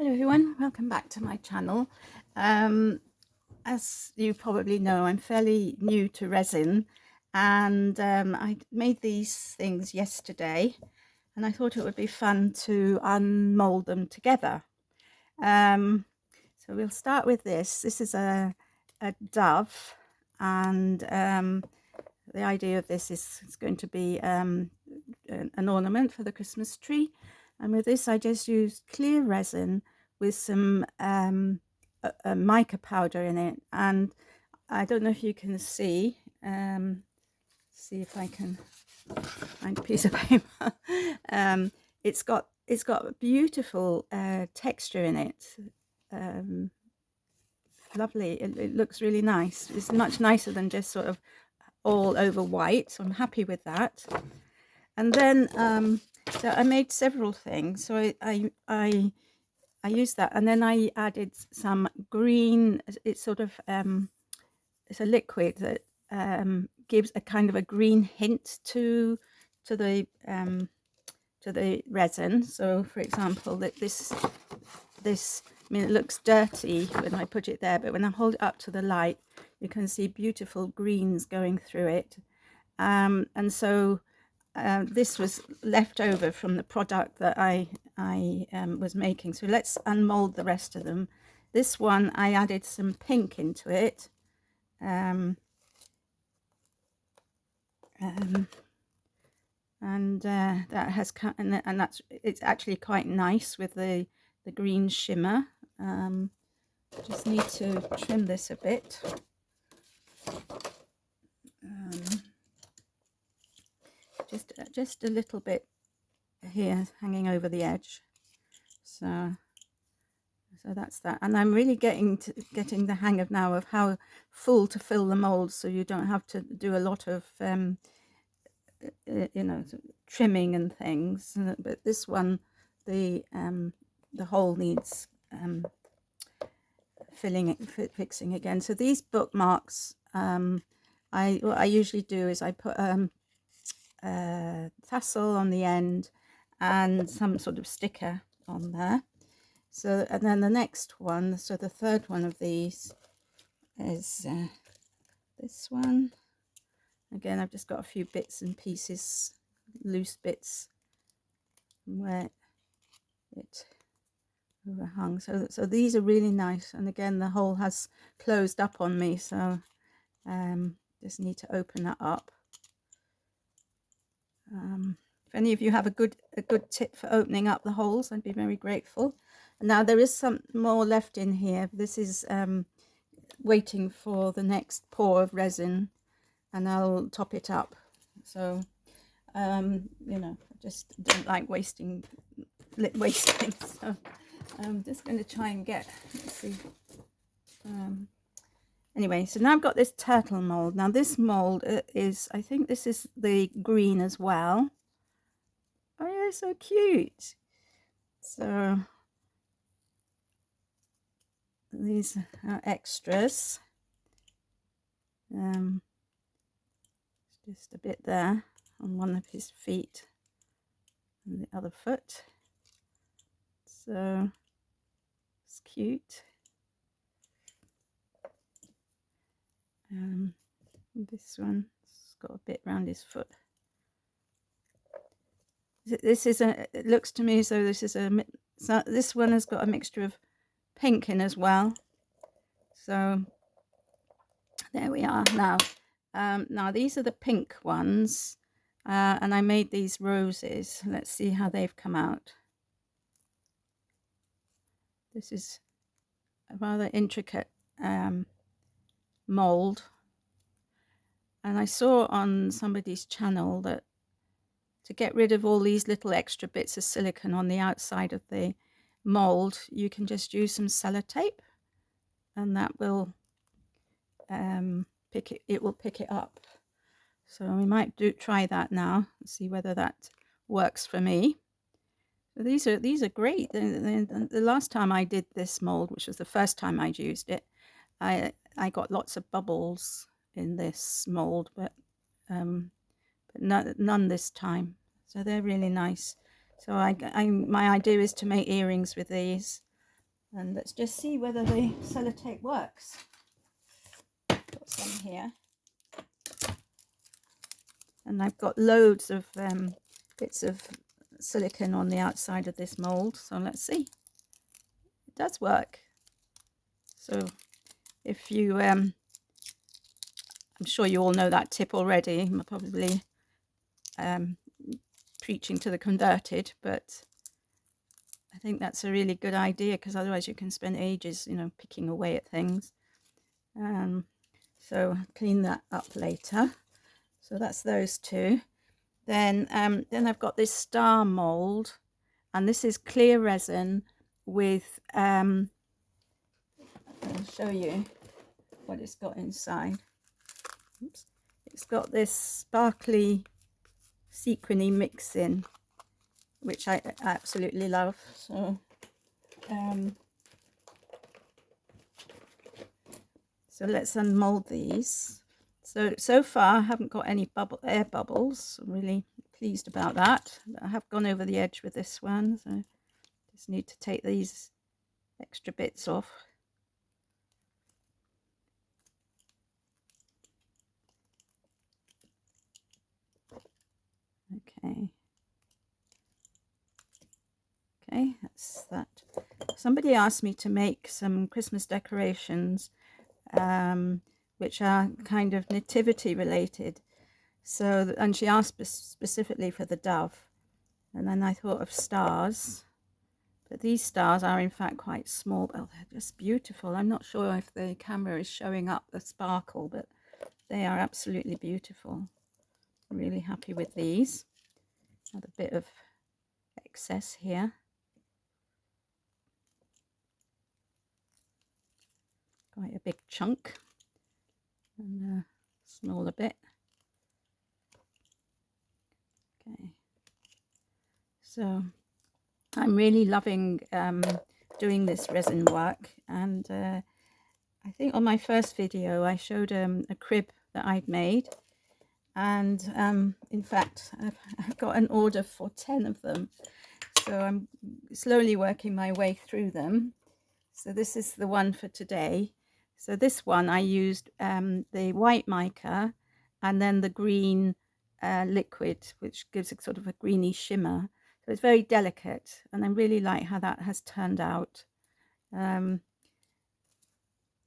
Hello everyone, welcome back to my channel. As you probably know, I'm fairly new to resin, and I made these things yesterday, and I thought it would be fun to unmold them together. So we'll start with this. This is a dove, and the idea of this is it's going to be an ornament for the Christmas tree. And with this, I just used clear resin with some mica powder in it. And I don't know if you can see. See if I can find a piece of paper. It's got a beautiful texture in it. Lovely. It looks really nice. It's much nicer than just sort of all over white, so I'm happy with that. And then so I made several things. So I used that, and then I added some green. It's sort of it's a liquid that gives a kind of a green hint to the resin. So, for example, that this I mean, it looks dirty when I put it there, but when I hold it up to the light, you can see beautiful greens going through it. And so this was left over from the product that I was making. So let's unmold the rest of them. This one, I added some pink into it. That has come, and it's actually quite nice with the green shimmer. Just need to trim this a bit. Just a little bit here hanging over the edge. So that's that, and I'm really getting the hang of now of how full to fill the mold, so you don't have to do a lot of trimming and things. But this one, the hole needs fixing again. So these bookmarks, what I usually do is I put tassel on the end and some sort of sticker on there. So, and then the next one, so the third one of these is this one. Again, I've just got a few bits and pieces, loose bits where it overhung. So these are really nice. And again, the hole has closed up on me, so just need to open that up. If any of you have a good tip for opening up the holes, I'd be very grateful. And now there is some more left in here. This is waiting for the next pour of resin, and I'll top it up. So I just don't like wasting. So I'm just going to try and get, let's see. Anyway, so now I've got this turtle mold. Now this mold is, I think this is the green as well. Oh yeah, so cute. So these are extras. Just a bit there on one of his feet and the other foot. So it's cute. This one's got a bit around his foot. This is it looks to me as though this is so this one has got a mixture of pink in as well. So there we are now. Now these are the pink ones, and I made these roses. Let's see how they've come out. This is a rather intricate mold, and I saw on somebody's channel that to get rid of all these little extra bits of silicone on the outside of the mold, you can just use some sellotape, and that will pick it up. So we might try that now and see whether that works for me. So these are great. The last time I did this mold, which was the first time I'd used it, I got lots of bubbles in this mold, but none this time. So they're really nice. So my idea is to make earrings with these. And let's just see whether the sellotape works. Got some here. And I've got loads of bits of silicone on the outside of this mold, so let's see. It does work. So if you I'm sure you all know that tip already. I'm probably preaching to the converted, but I think that's a really good idea, because otherwise you can spend ages, you know, picking away at things. So clean that up later. So that's those two. Then I've got this star mold, and this is clear resin with I'll show you what it's got inside. Oops. It's got this sparkly sequiny mix in, which I absolutely love. So let's unmold these. So far I haven't got any air bubbles. I'm really pleased about that. I have gone over the edge with this one, so just need to take these extra bits off. Okay, that's that. Somebody asked me to make some Christmas decorations, which are kind of nativity related. So, and she asked specifically for the dove, and then I thought of stars. But these stars are in fact quite small. Oh, they're just beautiful. I'm not sure if the camera is showing up the sparkle, but they are absolutely beautiful. I'm really happy with these. Had a bit of excess here. Quite a big chunk. And a smaller bit. Okay. So I'm really loving doing this resin work, and I think on my first video I showed a crib that I'd made, and in fact I've got an order for 10 of them, so I'm slowly working my way through them. So this is the one for today. So this one I used the white mica and then the green liquid, which gives a sort of a greeny shimmer. So it's very delicate, and I really like how that has turned out. And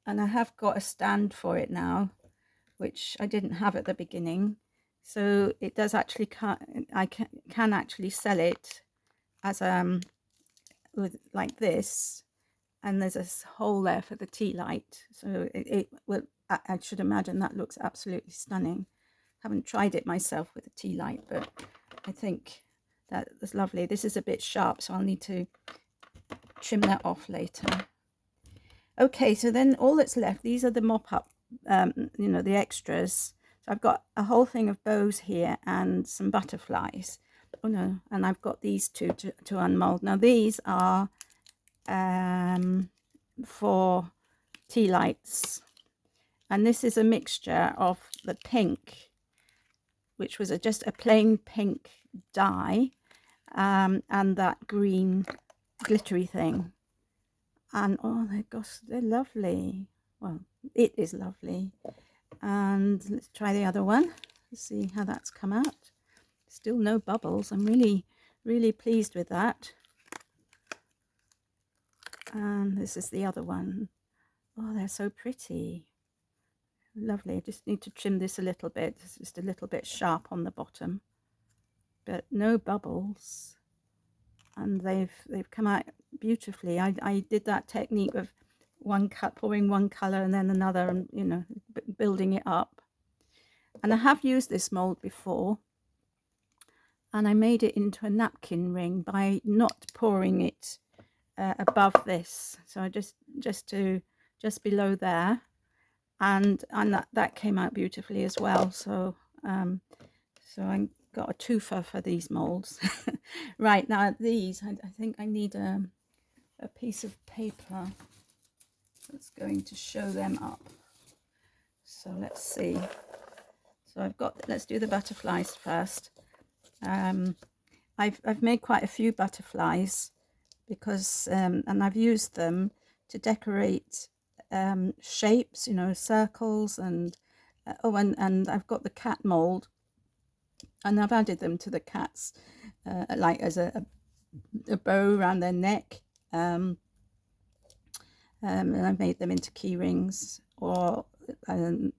I have got a stand for it now, which I didn't have at the beginning. So it does actually, I can actually sell it as with like this, and there's a hole there for the tea light. So it will, I should imagine that looks absolutely stunning. Haven't tried it myself with a tea light, but I think that is lovely. This is a bit sharp, so I'll need to trim that off later. Okay, so then all that's left, these are the mop-up, you know, the extras. So I've got a whole thing of bows here and some butterflies. Oh no, and I've got these two to unmold. Now these are for tea lights, and this is a mixture of the pink, which was just a plain pink dye, and that green glittery thing. And oh my gosh, they're lovely. Well, it is lovely. And let's try the other one. Let's see how that's come out. Still no bubbles. I'm really pleased with that. And this is the other one. Oh, they're so pretty. Lovely. I just need to trim this a little bit. It's just a little bit sharp on the bottom, but no bubbles. And they've come out beautifully. I did that technique of pouring one color and then another, and you know, building it up. And I have used this mold before, and I made it into a napkin ring by not pouring it above this. So I just below there, and that came out beautifully as well. So so I got a twofer for these molds. Right, now these, I think I need a piece of paper that's going to show them up. So let's see. So I've got, let's do the butterflies first. I've made quite a few butterflies, because and I've used them to decorate shapes, you know, circles, and and I've got the cat mold, and I've added them to the cats like as a bow around their neck, and I've made them into key rings, or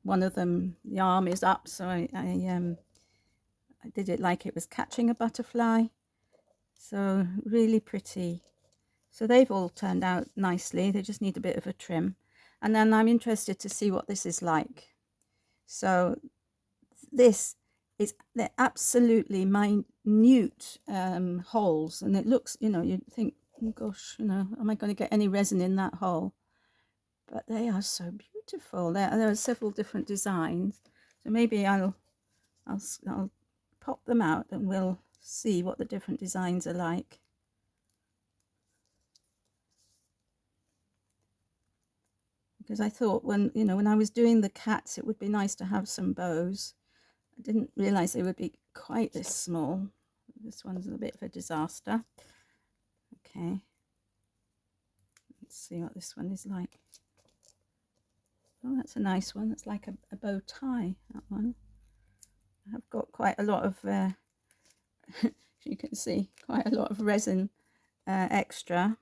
one of them, the arm is up, so I did it like it was catching a butterfly. So really pretty. So they've all turned out nicely. They just need a bit of a trim. And then I'm interested to see what this is like. So this is, they're absolutely minute holes. And it looks, you know, you'd think, oh gosh, you know, am I going to get any resin in that hole? But they are so beautiful. There are several different designs. So maybe I'll pop them out and we'll see what the different designs are like. Because I thought when I was doing the cats, it would be nice to have some bows. I didn't realize they would be quite this small. This one's a bit of a disaster. Okay, let's see what this one is like. Oh, that's a nice one. It's like a bow tie, that one. I've got quite a lot of you can see quite a lot of resin extra,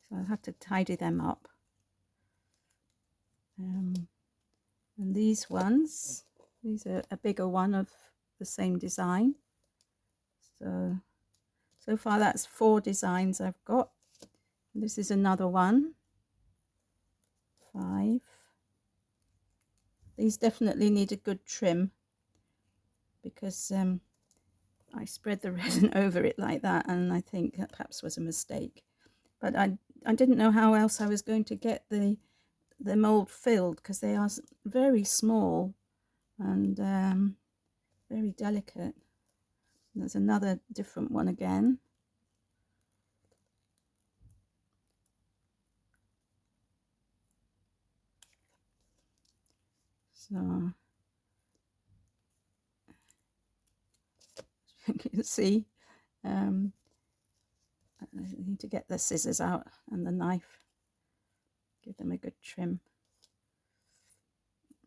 so I'll have to tidy them up. And these ones, these are a bigger one of the same design. So far that's 4 designs I've got. This is another one. 5. These definitely need a good trim, because I spread the resin over it like that, and I think that perhaps was a mistake. But I didn't know how else I was going to get the mold filled, because they are very small and very delicate. There's another different one again. So you can see, I need to get the scissors out and the knife, give them a good trim.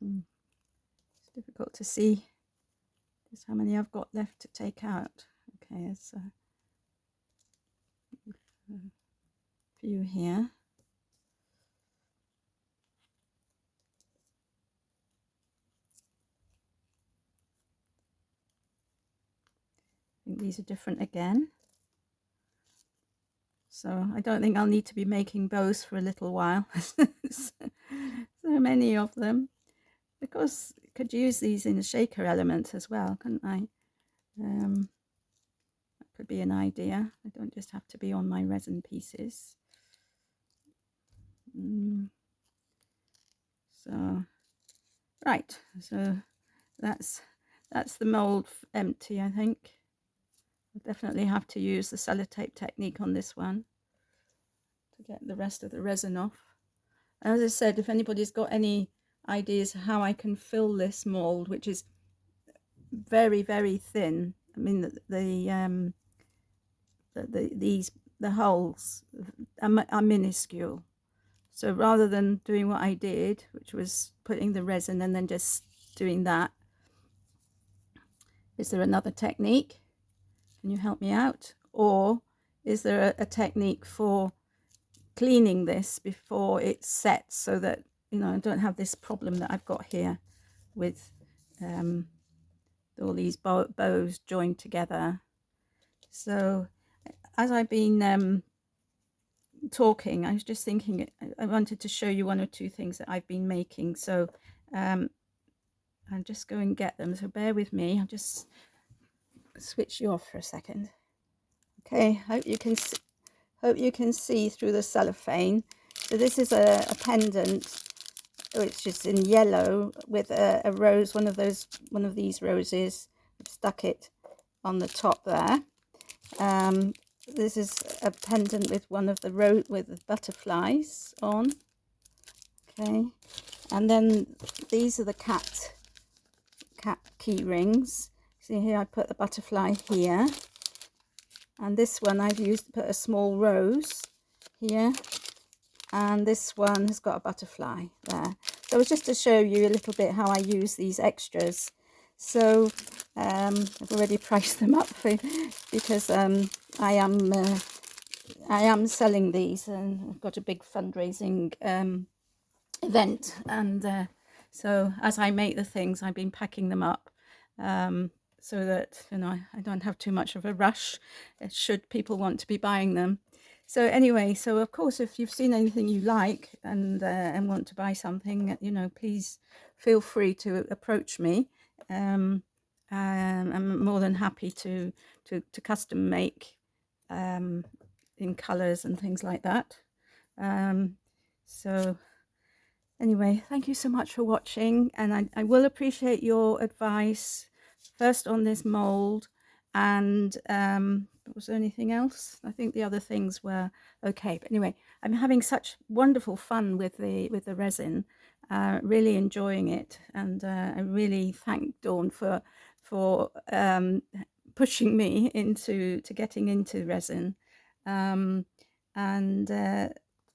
It's difficult to see just how many I've got left to take out. Okay, there's a few here. I think these are different again. So I don't think I'll need to be making bows for a little while. So many of them. Of course, I could use these in a shaker element as well, couldn't I? That could be an idea. I don't just have to be on my resin pieces. So, right. So that's the mold empty, I think. I'll definitely have to use the sellotape technique on this one to get the rest of the resin off. As I said, if anybody's got any ideas how I can fill this mold, which is very, very thin. I mean, the holes are minuscule. So rather than doing what I did, which was putting the resin and then just doing that, is there another technique? Can you help me out? Or is there a technique for cleaning this before it's set, so that, you know, I don't have this problem that I've got here with all these bows joined together? So as I've been talking, I was just thinking I wanted to show you 1 or 2 things that I've been making. So I'll just go and get them, so bear with me. I'll just switch you off for a second. Okay, hope you can see through the cellophane. So this is a pendant which is in yellow with a rose, one of these roses. I've stuck it on the top there. This is a pendant with one of the with the butterflies on. Okay, and then these are the cat key rings. See here, I put the butterfly here, And this one I've used to put a small rose here, and this one has got a butterfly there. So it was just to show you a little bit how I use these extras. So I've already priced them up because I am selling these, and I've got a big fundraising event, and so as I make the things, I've been packing them up so that I don't have too much of a rush should people want to be buying them. So anyway, so of course, if you've seen anything you like and want to buy something, please feel free to approach me. I'm more than happy to custom make in colors and things like that. So anyway, thank you so much for watching, and I will appreciate your advice first on this mold, and was there anything else? I think the other things were okay, but anyway, I'm having such wonderful fun with the resin, really enjoying it, and I really thank Dawn for pushing me into getting into resin, and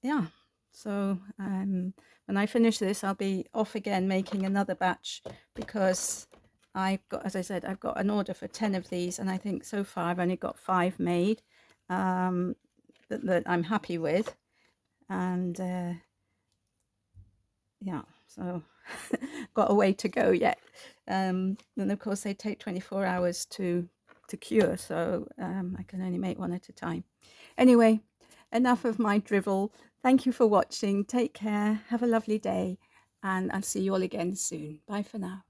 yeah, so when I finish this, I'll be off again making another batch, because I've got, as I said, I've got an order for 10 of these, and I think so far I've only got 5 made that I'm happy with, and yeah, so got a way to go yet. And of course they take 24 hours to cure, so I can only make one at a time. Anyway, enough of my drivel. Thank you for watching. Take care. Have a lovely day, and I'll see you all again soon. Bye for now.